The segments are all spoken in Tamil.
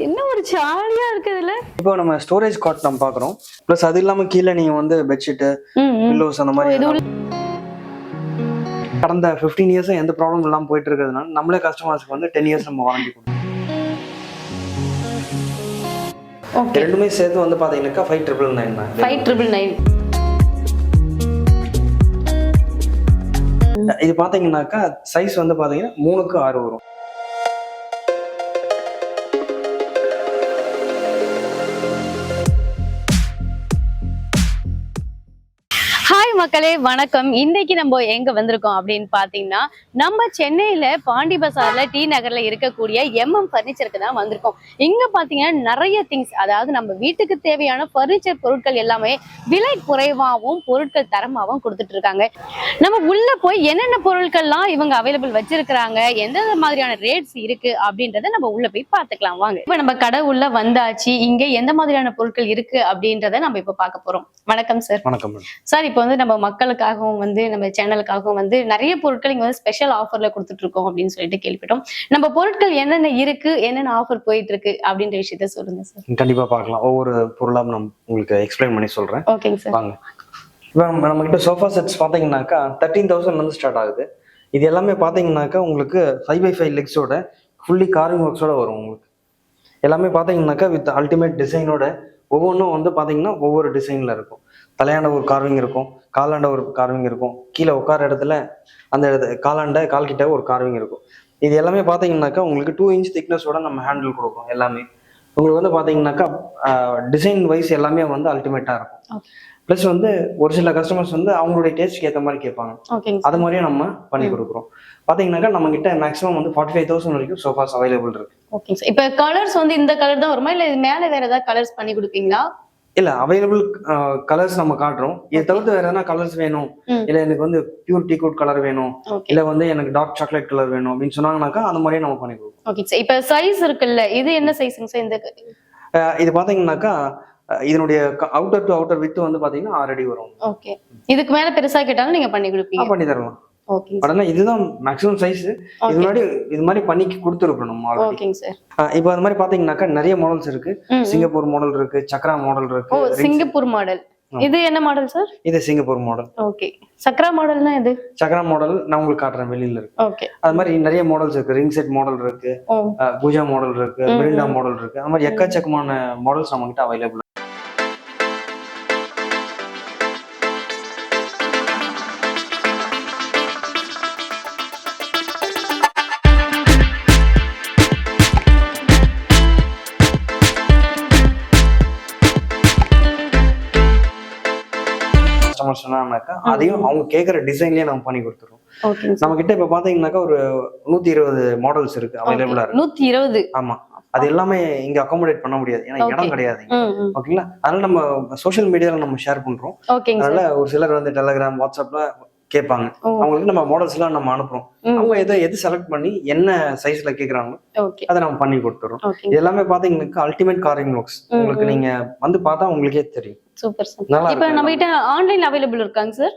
என்ன ஒரு ஜாலியா இருக்கு இதுல. இப்போ நம்ம ஸ்டோரேஜ் காட் நம்ம பாக்குறோம். பிளஸ் அது இல்லாம கீழே நீங்க வந்து பெட்ஷீட் பில்லோஸ் அந்த மாதிரி கடந்த 15 இயர்ஸ் எந்த ப்ராப்ளம் இல்லாம போயிட்டு இருக்கிறதுனால நம்மளே கஸ்டமர்ஸ்க்கு வந்து 10 இயர்ஸ் நம்ம வாரண்டி கொடுப்போம். ரெண்டுமே சேர்த்து வந்து பாத்தீங்கன்னாக்கா 5999 தான். 5999. இது பாத்தீங்கன்னாக்கா சைஸ் வந்து பாத்தீங்கன்னா 3க்கு 6 வரும். மக்களே வணக்கம். இன்னைக்கு நம்ம எங்க வந்திருக்கோம் அப்படின்னு பாத்தீங்கன்னா, நம்ம சென்னையில பாண்டி பசார்ல டி நகர்ல இருக்கக்கூடிய MM பர்னிச்சருக்கு தான் வந்திருக்கோம். இங்க பாத்தீங்கன்னா நிறைய திங்ஸ், அதாவது நம்ம வீட்டுக்கு தேவையான பர்னிச்சர் பொருட்கள் எல்லாமே விலை குறைவாகவும் பொருட்கள் தரமாகவும் கொடுத்துட்டு இருக்காங்க. நம்ம உள்ள போய் என்னென்ன பொருட்கள்லாம் இவங்க அவைலபிள் வச்சிருக்கிறாங்க, எந்தெந்த மாதிரியான ரேட்ஸ் இருக்கு அப்படின்றத நம்ம உள்ள போய் பாத்துக்கலாம் வாங்க. இப்ப நம்ம கடை உள்ள வந்தாச்சு. இங்க எந்த மாதிரியான பொருட்கள் இருக்கு அப்படின்றத நம்ம இப்ப பார்க்க போறோம். வணக்கம் சார். வணக்கம் சார். இப்போ வந்து நம்ம மக்களுக்காகவும் வந்து நம்ம சேனலுக்காகவும் வந்து நிறைய பொருட்கள் இங்க வந்து ஸ்பெஷல் ஆஃபர்ல கொடுத்துட்டு இருக்கோம் அப்படின்னு சொல்லிட்டு கேள்விப்பட்டோம். நம்ம பொருட்கள் என்னென்ன இருக்கு, என்னென்ன ஆஃபர் போயிட்டு இருக்கு அப்படின்ற விஷயத்த சொல்லுங்க சார். கண்டிப்பா பார்க்கலாம். ஒவ்வொரு பொருளா நான் உங்களுக்கு எக்ஸ்பிளைன் பண்ணி சொல்றேன். ஓகேங்க சார். வாங்க. இப்போ நம்ம கிட்ட சோஃபா செட்ஸ் பாத்தீங்கன்னாக்கா 13,000 வந்து ஸ்டார்ட் ஆகுது. இது எல்லாமே பாத்தீங்கன்னாக்கா உங்களுக்கு 5x5 லெக்ஸோட ஃபுல்லி கார்விங் ஒர்க்ஸோட வரும். உங்களுக்கு எல்லாமே பாத்தீங்கன்னாக்கா வித் அல்டிமேட் டிசைனோட ஒவ்வொன்றும் வந்து பாத்தீங்கன்னா ஒவ்வொரு டிசைன்ல இருக்கும். தலையாண்ட ஒரு கார்விங் இருக்கும், காலாண்ட ஒரு கார்விங் இருக்கும், கீழே உட்கார இடத்துல அந்த காலாண்ட கால் கிட்ட ஒரு கார்விங் இருக்கும். இது எல்லாமே பாத்தீங்கன்னாக்கா உங்களுக்கு 2 இன்ச் திக்னஸோட நம்ம ஹேண்டில் கொடுக்கும். எல்லாமே உங்களுக்கு வந்து பாத்தீங்கன்னாக்கா டிசைன் வைஸ் எல்லாமே வந்து அல்டிமேட்டா இருக்கும். பிளஸ் வந்து ஒரு சில கஸ்டமர்ஸ் வந்து அவங்களுடைய டேஸ்ட்க்கு ஏற்ற மாதிரி கேட்பாங்க. அது மாதிரியே நம்ம பண்ணி கொடுக்குறோம். பாத்தீங்கன்னாக்கா நம்ம கிட்ட மேக்ஸிமம் வந்து 45,000 வரைக்கும் சோஃபாஸ் அவைலபிள் இருக்கு. Okay sir. இப்போ கலர்ஸ் வந்து இந்த கலர் தான் வருமா, இல்ல இது மேல வேற ஏதாவது கலர்ஸ் பண்ணி கொடுப்பீங்களா? இல்ல, அவைலபிள் கலர்ஸ் நம்ம காட்டுறோம். இதை தவிர்த்து வேற எதனா கலர்ஸ் வேணும், இல்ல எனக்கு வந்து பியூர் டீ கோட் கலர் வேணும், இல்ல வந்து எனக்கு டார்க் சாக்லேட் கலர் வேணும் அப்படின்னு சொன்னாங்கன்னாக்கா அந்த மாதிரியே நம்ம பண்ணி கொடுப்போம். Okay sir. இப்போ சைஸ் இருக்குல்ல, இது என்ன சைஸ்ங்க சார்? இந்த இது பாத்தீங்கன்னாக்கா இதனுடைய அவுட்டர் டு அவுட்டர் வித் வந்து பாத்தீங்கன்னா 6 அடி வரும். ஓகே. இதுக்கு மேல பெருசா கேட்டாலும் நீங்க பண்ணி கொடுப்பீங்க? பண்ணி தரலாம். ஓகே. ஆனா இதுதான் மேக்ஸிமம் சைஸ். இது முன்னாடி இது மாதிரி பண்ணி கொடுத்துருக்கோம் நம்ம ஆல்ரெடி. ஓகேங்க சார். இப்போ அது மாதிரி பாத்தீங்கன்னாக்கா நிறைய மாடல்ஸ் இருக்கு. சிங்கப்பூர் மாடல் இருக்கு, சக்ரா மாடல் இருக்கு. ஓ, சிங்கப்பூர் மாடல். இது என்ன மாடல் சார்? இது சிங்கப்பூர் மாடல். ஓகே. சக்ரா மாடல்னா இது? சக்ரா மாடல் நான் உங்களுக்கு காட்டுறேன், வெளியில இருக்கு. ஓகே. அது மாதிரி நிறைய மாடல்ஸ் இருக்கு. ரிங் செட் மாடல் இருக்கு, பூஜா மாடல் இருக்கு, மிரிண்டா மாடல் இருக்கு. அது மாதிரி எக்கச்சக்கமான மாடல்ஸ் நம்ம கிட்ட அவைலபிள். சொன்னாங்கன்னாக்கா அதையும் அவங்க கேட்கிற டிசைன்லயே நம்ம பண்ணி கொடுத்துருவோம். நம்ம கிட்ட இப்ப பாத்தீங்கன்னாக்கா ஒரு 120 மாடல்ஸ் இருக்கு அவைலபிளா இருக்கு. 120? ஆமா. அது எல்லாமே இங்க அகாமடேட் பண்ண முடியாது, ஏன்னா இடம் கிடையாது. ஓகேங்களா? அதனால நம்ம சோசியல் மீடியால நம்ம ஷேர் பண்றோம். அதனால ஒரு சிலர் வந்து டெலிகிராம், வாட்ஸ்அப்ல கேட்பாங்க. அவங்களுக்கு நம்ம மாடல்ஸ் எல்லாம் நம்ம அனுப்புறோம். அவங்க எது செலக்ட் பண்ணி என்ன சைஸ்ல கேக்குறாங்களோ அதை நம்ம பண்ணி கொடுத்துறோம். இது எல்லாமே பாத்தீங்கன்னா அல்டிமேட் கார்விங் ஒர்க்ஸ். உங்களுக்கு நீங்க வந்து பார்த்தா உங்களுக்கே தெரியும். Super sir. இப்போ நம்ம கிட்ட ஆன்லைன் அவைலபிள் இருக்காங்க சார்?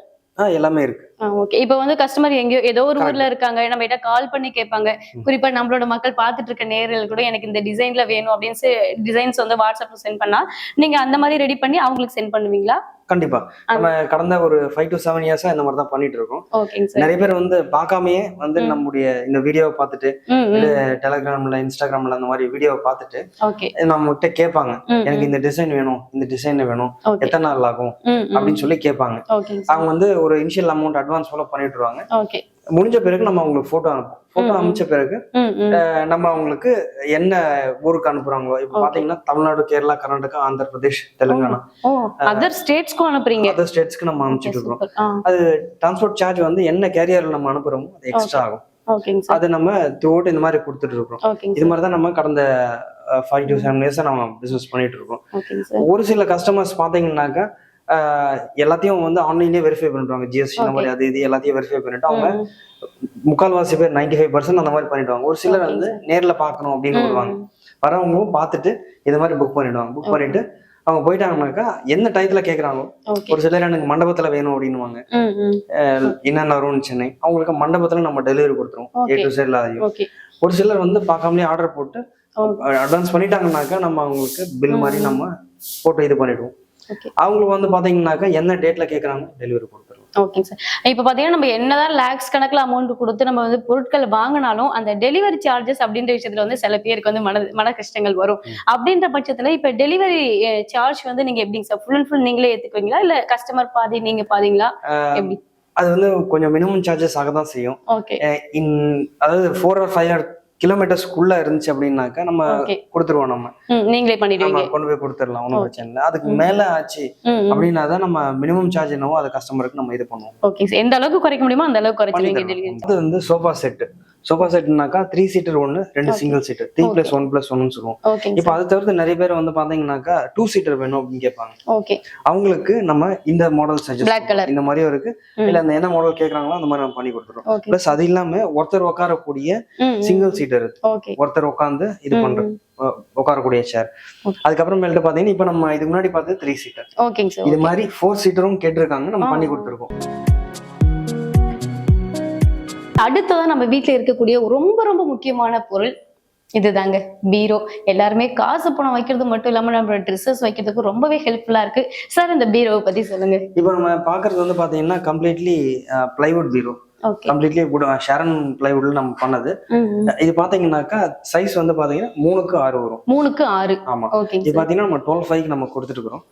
எல்லாமே இருக்கு. ஓகே. இப்போ வந்து கஸ்டமர் எங்கேயோ ஏதோ ஒரு ஊர்ல இருக்காங்க, நம்ம கிட்ட கால் பண்ணி கேட்பாங்க. குறிப்பா நம்மளோட மக்கள் பார்த்துட்டு இருக்க நேரில் கூட எனக்கு இந்த டிசைன்ல வேணும் அப்படின்னு டிசைன்ஸ் வந்து வாட்ஸ்அப்ல சென்ட் பண்ணா நீங்க அந்த மாதிரி ரெடி பண்ணி அவங்களுக்கு சென்ட் பண்ணுவீங்களா? கண்டிப்பா. நம்ம கடந்த ஒரு 5 to 7 இயர்ஸா இந்த மாதிரி தான் பண்ணிட்டு இருக்கோம். நிறைய பேர் வந்து பார்க்காமயே வந்து நம்முடைய இந்த வீடியோவை பார்த்துட்டு டெலிகிராம்ல, இன்ஸ்டாகிராம்ல அந்த மாதிரி வீடியோவை பார்த்துட்டு நம்ம கிட்ட கேட்பாங்க, எனக்கு இந்த டிசைன் வேணும், இந்த டிசைன் வேணும், எத்தனை நாள் ஆகும் அப்படின்னு சொல்லி கேட்பாங்க. அவங்க வந்து ஒரு இனிஷியல் அமௌண்ட் அட்வான்ஸ் ஃபாலோ பண்ணிட்டு வருவாங்க. முடிஞ்ச பிறகு நம்ம அவங்களுக்கு போட்டோ அனுப்புவோம். போட்டோ அமைச்ச பிறகு நம்ம அவங்களுக்கு என்ன ஊருக்கு அனுப்புறாங்களோ, இப்ப பாத்தீங்கன்னா தமிழ்நாடு, கேரளா, கர்நாடகா, ஆந்திர பிரதேஷ், தெலுங்கானா, அதர் ஸ்டேட்ஸ்க்கு அனுப்புறீங்க. அதர் ஸ்டேட்ஸ்க்கு நம்ம அனுப்பிச்சிட்டு இருக்கோம். அது டிரான்ஸ்போர்ட் சார்ஜ் வந்து என்ன கேரியர்ல நம்ம அனுப்புறோமோ அது எக்ஸ்ட்ரா ஆகும். அது நம்ம த்ரூஅவுட் இந்த மாதிரி கொடுத்துட்டு இருக்கோம். இது மாதிரிதான் நம்ம கடந்த 5 to 7 இயர்ஸா நம்ம பிசினஸ் பண்ணிட்டு இருக்கோம். ஒரு சில கஸ்டமர்ஸ் பாத்தீங்கன்னாக்கா எல்லாத்தையும் வந்து ஆன்லைன்லயே வெரிஃபை பண்ணிடுவாங்க. ஜிஎஸ்டி இந்த மாதிரி அது இது எல்லாத்தையும் வெரிஃபை பண்ணிட்டு அவங்க முக்கால்வாசி பேர் 95% அந்த மாதிரி பண்ணிடுவாங்க. ஒரு சிலர் வந்து நேர்ல பாக்கணும் அப்படின்னு வருவாங்க. வரவங்களும் பார்த்துட்டு இது மாதிரி புக் பண்ணிடுவாங்க. புக் பண்ணிட்டு அவங்க போயிட்டாங்கன்னாக்கா என்ன டயத்துல கேக்குறாங்களோ, ஒரு சிலர் எனக்கு மண்டபத்துல வேணும் அப்படின்னுவாங்க. என்னென்ன வரும்னு சென்னை, அவங்களுக்கு மண்டபத்துல நம்ம டெலிவரி கொடுத்துருவோம் A to Z. ஒரு சிலர் வந்து பார்க்காமலே ஆர்டர் போட்டு அட்வான்ஸ் பண்ணிட்டாங்கன்னாக்கா நம்ம அவங்களுக்கு பில் மாதிரி நம்ம போட்டு இது பண்ணிடுவோம். ஓகே அவங்களுக்கு வந்து பாத்தீங்கன்னாக்கா என்ன டேட்ல கேட்கறாங்க டெலிவரி கொடுத்துருவோம். ஓகேங்க சார். இப்ப பாத்தீங்கன்னா நம்ம என்னதான் லேக்ஸ் கணக்குல அமௌண்ட் கொடுத்து நம்ம வந்து பொருட்கள் வாங்கினாலும் அந்த டெலிவரி சார்ஜஸ் அப்படின்ற விஷயத்துல வந்து சில பேருக்கு வந்து மன கஷ்டங்கள் வரும். அப்படின்ற பட்சத்துல இப்ப டெலிவரி சார்ஜ் வந்து நீங்க எப்படிங்க சார்? ஃபுல் அண்ட் ஃபுல் நீங்களே ஏத்துக்குவீங்களா இல்ல கஸ்டமர் பாதி நீங்க பாதிங்களா எப்படி? அது வந்து கொஞ்சம் மினிமம் சார்ஜஸ் ஆக தான் செய்யும். ஓகே அதாவது 4 or 5 கிலோமீட்டர்ஸ்க்குள்ள இருந்துச்சு அப்படின்னாக்கா நம்ம கொடுத்துருவோம். நம்ம நீங்களே பண்ணிடுவீங்க, கொண்டு போய் கொடுத்துடலாம், ஒன்றும் பிரச்சனை இல்லை. அதுக்கு மேல ஆச்சு அப்படின்னா தான் நம்ம மினிமம் சார்ஜ் என்னவோ அது கஸ்டமருக்கு நம்ம இது பண்ணுவோம். Okay sir. எந்த அளவுக்கு குறைக்க முடியுமோ அந்த அளவுக்கு குறைச்சிடுவீங்க. அது வந்து சோஃபா செட்னாக்கா 3 சீட்டர் 1 2 சிங்கிள் சீட்டர் 3+1+1 சொல்லுவோம். இப்போ அது தவிர்த்து நிறைய பேர் வந்து பாத்தீங்கன்னாக்கா 2 சீட்டர் வேணும் அப்படின்னு கேட்பாங்க. ஓகே அவங்களுக்கு நம்ம இந்த மாடல் சஜஸ்ட் இந்த மாதிரியும் இருக்கு, இல்ல அந்த என்ன மாடல் கேக்குறாங்களோ அந்த மாதிரி நம்ம பண்ணி கொடுத்துறோம். பிளஸ் அது இல்லாம ஒருத்தர் உட்காரக்கூடிய சிங்கிள் சீட்டர் இருக்கு, ஒருத்தர் உட்காந்து இது பண்ற உட்காரக்கூடிய சேர். அதுக்கப்புறமேல்ட்டு பாத்தீங்கன்னா இப்ப நம்ம இதுக்கு முன்னாடி பார்த்தது 3 சீட்டர், இது மாதிரி 4 சீட்டரும் கேட்டிருக்காங்க, நம்ம பண்ணி கொடுத்துருக்கோம். அடுத்ததான் நம்ம வீட்டுல இருக்கக்கூடிய ரொம்ப ரொம்ப முக்கியமான பொருள் இதுதாங்க, பீரோ. எல்லாருமே காசு பணம் வைக்கிறது மட்டும் இல்லாம நம்ம ட்ரெஸ்ஸஸ் வைக்கிறதுக்கு ரொம்பவே ஹெல்ப்ஃபுல்லா இருக்கு சார். இந்த பீரோவை பத்தி சொல்லுங்க. இப்போ நம்ம பாக்குறது வந்து பாத்தீங்கன்னா கம்ப்ளீட்லி பிளைவுட் பீரோ, கம்ப்ளீட்லி ஷேரன் பிளைவுட்ல நம்ம பண்ணது. இது பாத்தீங்கன்னாக்கா சைஸ் வந்து பாத்தீங்கன்னா 3x6 வரும். 3x6. ஆமா. இது பாத்தீங்கன்னா நம்ம 12.5 நம்ம கொடுத்துட்டு இருக்கோம்.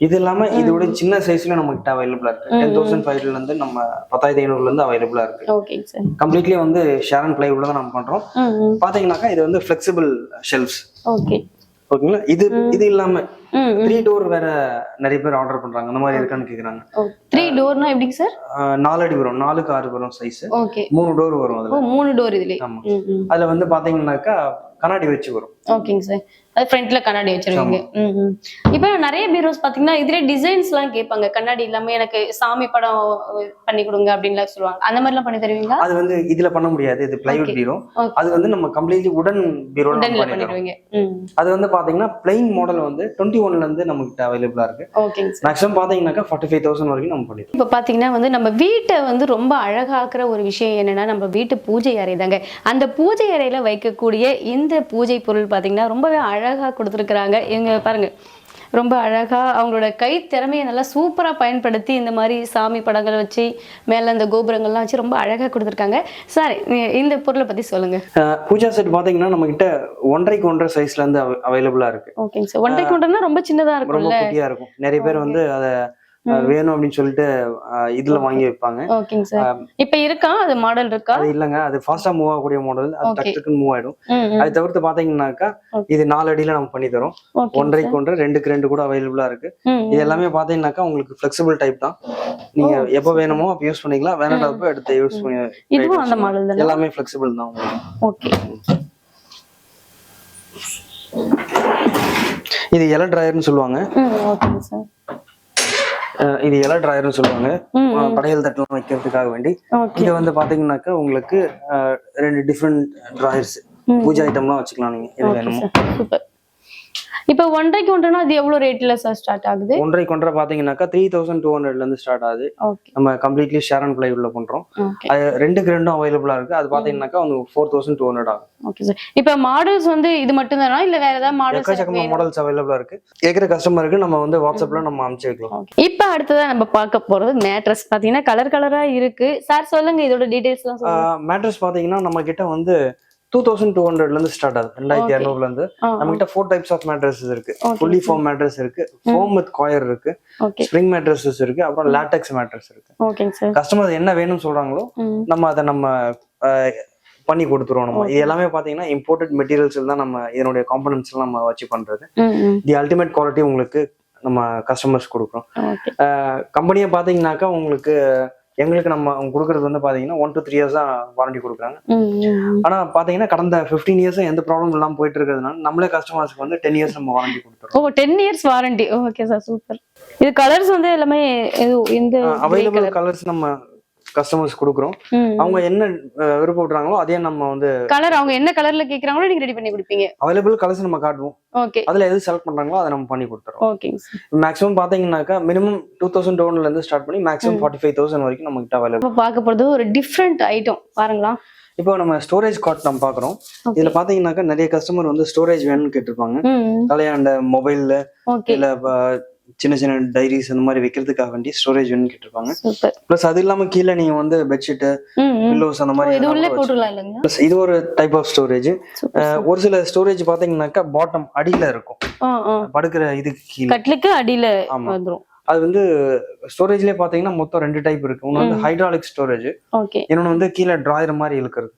இது இல்லாம இதோட சின்ன சைஸ்ல நம்ம கிட்ட அவைலபிளா இருக்கு. 10,500 ல இருந்து நம்ம 10,500 ல இருந்து அவைலபிளா இருக்கு. கம்ப்ளீட்லி வந்து ஷேரன் பிளைவுட்ல தான் நம்ம பண்றோம். பாத்தீங்கன்னாக்கா இது வந்து ஃபிளெக்சிபிள் ஷெல்ஃப்ஸ். ஓகேங்களா. இது இல்லாம 3 டோர் வேற நிறைய பேர் ஆர்டர் பண்றாங்க, அந்த மாதிரி இருக்கான்னு கேக்குறாங்க. 3 டோர்னா எப்படிங்க சார்? 4 அடி வரும், 4x6 வரும் சைஸ். 3 டோர் வரும் அதுல. 3 டோர் இதுல. ஆமா. அதுல வந்து பாத்தீங்கன்னாக்கா கண்ணாடி வச்சு வரும். ஓகேங்க சார். அது ஃப்ரண்ட்ல கண்ணாடி வச்சிருவீங்க. இப்போ நிறைய பீரோஸ் பாத்தீங்கன்னா இதுல டிசைன்ஸ் எல்லாம் கேட்பாங்க, கண்ணாடி இல்லாம எனக்கு சாமி படம் பண்ணி கொடுங்க அப்படின்னு சொல்லுவாங்க. அந்த மாதிரி எல்லாம் பண்ணி தருவீங்களா? அது வந்து இதுல பண்ண முடியாது, இது பிளைவுட் பீரோ. அது வந்து நம்ம கம்ப்ளீட்லி உடன் பீரோ பண்ணிடுவீங்க. அது வந்து பாத்தீங்கன்னா பிளைன் மாடல் வந்து 21 ல இருந்து நமக்கு அவைலபிளா இருக்கு. ஓகேங்க சார். மேக்ஸிமம் பாத்தீங்கன்னாக்கா 45,000 வரைக்கும் நம்ம பண்ணிடுவோம். இப்போ பாத்தீங்கன்னா வந்து நம்ம வீட்டை வந்து ரொம்ப அழகாக்குற ஒரு விஷயம் என்னன்னா நம்ம வீட்டு பூஜை அறை தாங்க. அந்த பூஜை அறையில வைக்கக்கூடிய இந்த பூஜை பொருள் பாத்தீங்கன்னா ரொம்பவே அழகா கொடுத்துருக்குறாங்க. இங்க பாருங்க, ரொம்ப அழகா அவங்களோட கை திறமையை நல்லா சூப்பரா பயன்படுத்தி இந்த மாதிரி சாமி படங்களை வச்சு மேல அந்த கோபுரங்கள்லாம் வச்சு ரொம்ப அழகா கொடுத்துருக்காங்க. சார் இந்த பொருளை பத்தி சொல்லுங்க. பூஜா செட் பாத்தீங்கன்னா நம்ம கிட்ட 1.5x1 சைஸ்ல இருந்து அவைலபிளா இருக்கு. ஓகேங்க சார். 1.5x1 ரொம்ப சின்னதா இருக்கும், ரொம்ப குட்டியா இருக்கும். நிறைய பேர் வந்து அத வேணும் அப்படின்னு சொல்லிட்டு இதுல வாங்கி வைப்பாங்க. ஓகேங்க சார். இப்ப இருக்கா அது மாடல் இருக்கா? அது இல்லங்க, அது ஃபாஸ்டா மூவ் ஆகக்கூடிய மாடல், அது டக்குன்னு மூவ் ஆயிடும். அது தவிர்த்து பாத்தீங்கன்னாக்கா இது 4 அடியில நம்ம பண்ணி தரோம். 1.5x1 2x2 கூட அவைலபிளா இருக்கு. இது எல்லாமே பாத்தீங்கன்னாக்கா உங்களுக்கு ஃபிளெக்சிபிள் டைப் தான். நீங்க எப்ப வேணுமோ அப்ப யூஸ் பண்ணிக்கலாம், வேணாதப்ப எடுத்து யூஸ் பண்ணி. இதுவும் அந்த மாடல் தான், எல்லாமே ஃபிளெக்சிபிள் தான். ஓகே. இது எல டிராயர்னு சொல்லுவாங்க. ஓகேங்க சார். இது எல டிராயர்னு சொல்லுவாங்க, படையல் தட்டெல்லாம் வைக்கிறதுக்காக வேண்டி. இது வந்து பாத்தீங்கன்னாக்கா உங்களுக்கு 2 டிஃப்ரெண்ட் டிராயர்ஸ், பூஜை ஐட்டம்லாம் வச்சுக்கலாம் நீங்க எது வேணுமோ. இப்போ 1.5x1 அது எவ்வளவு ரேட்ல சார் ஸ்டார்ட் ஆகுது? 1.5x1 பாத்தீங்கன்னாக்கா 3,200 ல இருந்து ஸ்டார்ட் ஆகுது. நம்ம கம்ப்ளீட்லி ஷேரன் பிளைவுட்ல பண்றோம். அது 2x2 அவைலபிளா இருக்கு. அது பாத்தீங்கன்னாக்கா உங்களுக்கு 4,200 ஆகும். Okay sir. இப்போ மாடல்ஸ் வந்து இது மட்டும் தானா இல்ல வேற ஏதாவது மாடல்ஸ் அவைலபிளா இருக்கு? கேக்குற கஸ்டமருக்கு நம்ம வந்து வாட்ஸ்அப்ல நம்ம அனுப்பிச்சு வைக்கலாம். இப்போ அடுத்ததா நம்ம பார்க்க போறது மேட்ரஸ். பாத்தீங்கன்னா கலர் கலரா இருக்கு சார், சொல்லுங்க இதோட டீடைல்ஸ் எல்லாம் சொல்லுங்க. மேட்ரஸ் பாத்தீங்கன்னா நம்ம கிட்ட வந்து 2,200 ல இருந்து ஸ்டார்ட் ஆகுது. 2,200 ல இருந்து நம்ம கிட்ட 4 டைப்ஸ் ஆஃப் மேட்ரஸஸ் இருக்கு. ஃபுல்லி ஃபோம் மேட்ரஸ் இருக்கு, ஃபோம் வித் காயர் இருக்கு, ஸ்ப்ரிங் மேட்ரஸஸ் இருக்கு, அப்புறம் லாட்டெக்ஸ் மேட்ரஸ் இருக்கு. ஓகேங்க சார். கஸ்டமர் என்ன வேணும்னு சொல்றாங்களோ நம்ம அதை நம்ம பண்ணி கொடுத்துருவோம். நம்ம இது எல்லாமே பாத்தீங்கன்னா இம்போர்ட்டட் மெட்டீரியல்ஸ் தான், நம்ம இதனுடைய காம்பனன்ட்ஸ் எல்லாம் நம்ம வச்சு பண்றது. தி அல்டிமேட் குவாலிட்டி உங்களுக்கு நம்ம கஸ்டமர்ஸ் கொடுக்குறோம். கம்பெனியை பாத்தீங்கன்னாக்கா உங்களுக்கு எங்களுக்கு நம்ம கொடுக்கறது வந்து பாத்தீங்கன்னா 1 to 3 years தான் வாரண்டி கொடுக்குறாங்க. ஆனா பாத்தீங்கன்னா கடந்த 15 years எந்த ப்ராப்ளம் இல்லாம போயிட்டு இருக்கிறதுனால நம்மளே கஸ்டமர்ஸ்க்கு வந்து 10 years நம்ம வாரண்டி கொடுத்துறோம். 10 years warranty. Okay sir, super. இது கலர்ஸ் வந்து எல்லாமே இந்த அவைலபிள் கலர்ஸ் நம்ம கஸ்டமர்ஸ் கொடுக்குறோம். அவங்க என்ன விருப்பப்படுறாங்களோ அதே நம்ம வந்து கலர் அவங்க என்ன கலர்ல கேக்குறாங்களோ நீங்க ரெடி பண்ணி கொடுப்பீங்க. அவைலபிள் கலர்ஸ் நம்ம காட்டுவோம். ஓகே. அதுல எது செலக்ட் பண்றாங்களோ அதை நம்ம பண்ணி கொடுத்துறோம். ஓகேங்க சார். மேக்ஸிமம் பாத்தீங்கன்னாக்கா மினிமம் 2,200 ல இருந்து ஸ்டார்ட் பண்ணி மேக்ஸிமம் 45,000 வரைக்கும் நம்ம கிட்ட அவைலபிள். பார்க்க போறது ஒரு டிஃபரண்ட் ஐட்டம் பாருங்களா. இப்போ நம்ம ஸ்டோரேஜ் கார்ட் நம்ம பாக்குறோம். இதுல பாத்தீங்கன்னாக்கா நிறைய கஸ்டமர் வந்து ஸ்டோரேஜ் வேணும்னு கேட்டிருப்பாங்க. கல்யாண மொபைல்ல இல்ல சின்ன சின்ன டைரிஸ் அந்த மாதிரி வைக்கிறதுக்காக வேண்டி ஸ்டோரேஜ் வேணும்னு கேட்டிருப்பாங்க. பிளஸ் அது இல்லாம கீழே நீங்க வந்து பெட்ஷீட் பில்லோஸ் அந்த மாதிரி பிளஸ் இது ஒரு டைப் ஆஃப் ஸ்டோரேஜ். ஒரு சில ஸ்டோரேஜ் பாத்தீங்கன்னாக்கா பாட்டம் அடியில இருக்கும், படுக்கிற இதுக்கு கீழே அடியில வந்துரும். அது வந்து ஸ்டோரேஜ்லயே பாத்தீங்கன்னா மொத்தம் 2 டைப் இருக்கு. ஒன்னு வந்து ஹைட்ராலிக் ஸ்டோரேஜ், இன்னொன்னு வந்து கீழே டிராயர் மாதிரி இழுக்கிறது.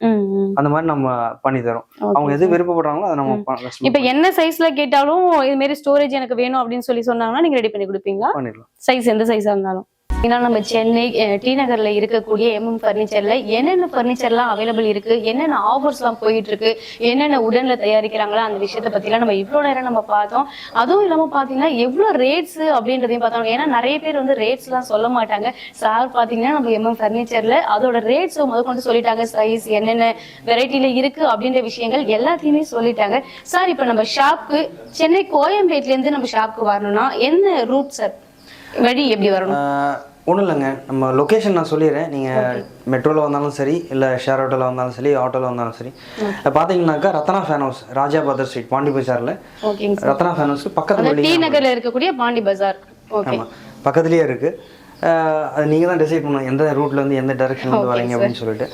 அந்த மாதிரி நம்ம பண்ணி தரோம். அவங்க எது விருப்பப்படுறாங்களோ அதை நம்ம இப்ப என்ன சைஸ்ல கேட்டாலும் இது மாதிரி ஸ்டோரேஜ் எனக்கு வேணும் அப்படின்னு சொல்லி சொன்னாங்கன்னா நீங்க ரெடி பண்ணி கொடுப்பீங்களா? பண்ணிடலாம். சைஸ் எந்த சைஸா இருந்தாலும். ஏன்னா நம்ம சென்னை டி நகர்ல இருக்கக்கூடிய எம்எம் பர்னிச்சர்ல என்னென்ன பர்னிச்சர்லாம் அவைலபிள் இருக்கு, என்னென்ன ஆஃபர்ஸ் எல்லாம் போயிட்டு இருக்கு, என்னென்ன உடன்ல தயாரிக்கிறாங்களோ அந்த விஷயத்த பத்திலாம் நம்ம இவ்வளவு நேரம் நம்ம பார்த்தோம். அதுவும் இல்லாம பாத்தீங்கன்னா எவ்வளவு ரேட்ஸ் அப்படின்றதையும் பார்த்தோம். ஏன்னா நிறைய பேர் வந்து ரேட்ஸ் எல்லாம் சொல்ல மாட்டாங்க. சார் பாத்தீங்கன்னா நம்ம எம்எம் பர்னிச்சர்ல அதோட ரேட்ஸ் முதற்கொண்டு சொல்லிட்டாங்க, சைஸ் என்னென்ன வெரைட்டில இருக்கு அப்படின்ற விஷயங்கள் எல்லாத்தையுமே சொல்லிட்டாங்க. சார் இப்ப நம்ம ஷாப்க்கு சென்னை கோயம்பேட்ல இருந்து நம்ம ஷாப்க்கு வரணும்னா என்ன ரூட் சார், வழி எப்படி வரணும்? ஒன்றும் இல்லைங்க, நம்ம லொக்கேஷன் நான் சொல்லிடுறேன். நீங்கள் மெட்ரோவில் வந்தாலும் சரி, இல்லை ஷேர் ஆட்டோவில் வந்தாலும் சரி, ஆட்டோவில் வந்தாலும் சரி, பார்த்தீங்கன்னாக்கா Ratna fan house, Raja Badar street, Pandi பஜாரில் ரத்னா ஃபேன் ஹவுஸ் பக்கத்தில் டி நகரில் இருக்கக்கூடிய பாண்டி பஜார். ஆமாம், பக்கத்துலேயே இருக்குது. அது நீங்கள் தான் டிசைட் பண்ணணும் எந்த ரூட்லேருந்து எந்த டைரக்ஷன்லேருந்து வரீங்க அப்படின்னு சொல்லிட்டு.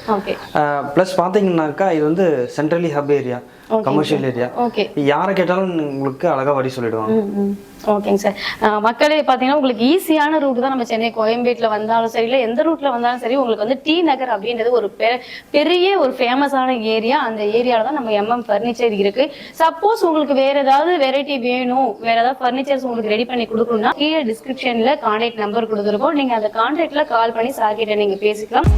ப்ளஸ் பார்த்தீங்கன்னாக்கா இது வந்து centrally hub area, commercial area. யாரை கேட்டாலும் உங்களுக்கு அழகாக வழி சொல்லிடுவாங்க. ஓகேங்க சார். மக்களே பார்த்தீங்கன்னா உங்களுக்கு ஈஸியான ரூட் தான். நம்ம சென்னை கோயம்பேட்டில் வந்தாலும் சரி, இல்லை எந்த ரூட்டில் வந்தாலும் சரி, உங்களுக்கு வந்து டி நகர் அப்படின்றது ஒரு பெரிய ஒரு ஃபேமஸான ஏரியா. அந்த ஏரியாவில் தான் நம்ம எம்எம் ஃபர்னிச்சர் இருக்கு. சப்போஸ் உங்களுக்கு வேற ஏதாவது வெரைட்டி வேணும், வேற ஏதாவது ஃபர்னிச்சர்ஸ் உங்களுக்கு ரெடி பண்ணி கொடுக்கணும்னா கீழே டிஸ்கிரிப்ஷனில் கான்டாக்ட் நம்பர் கொடுத்துருக்கோம். நீங்கள் அந்த கான்டாக்டில் கால் பண்ணி சார் கிட்ட நீங்கள் பேசிக்கலாம்.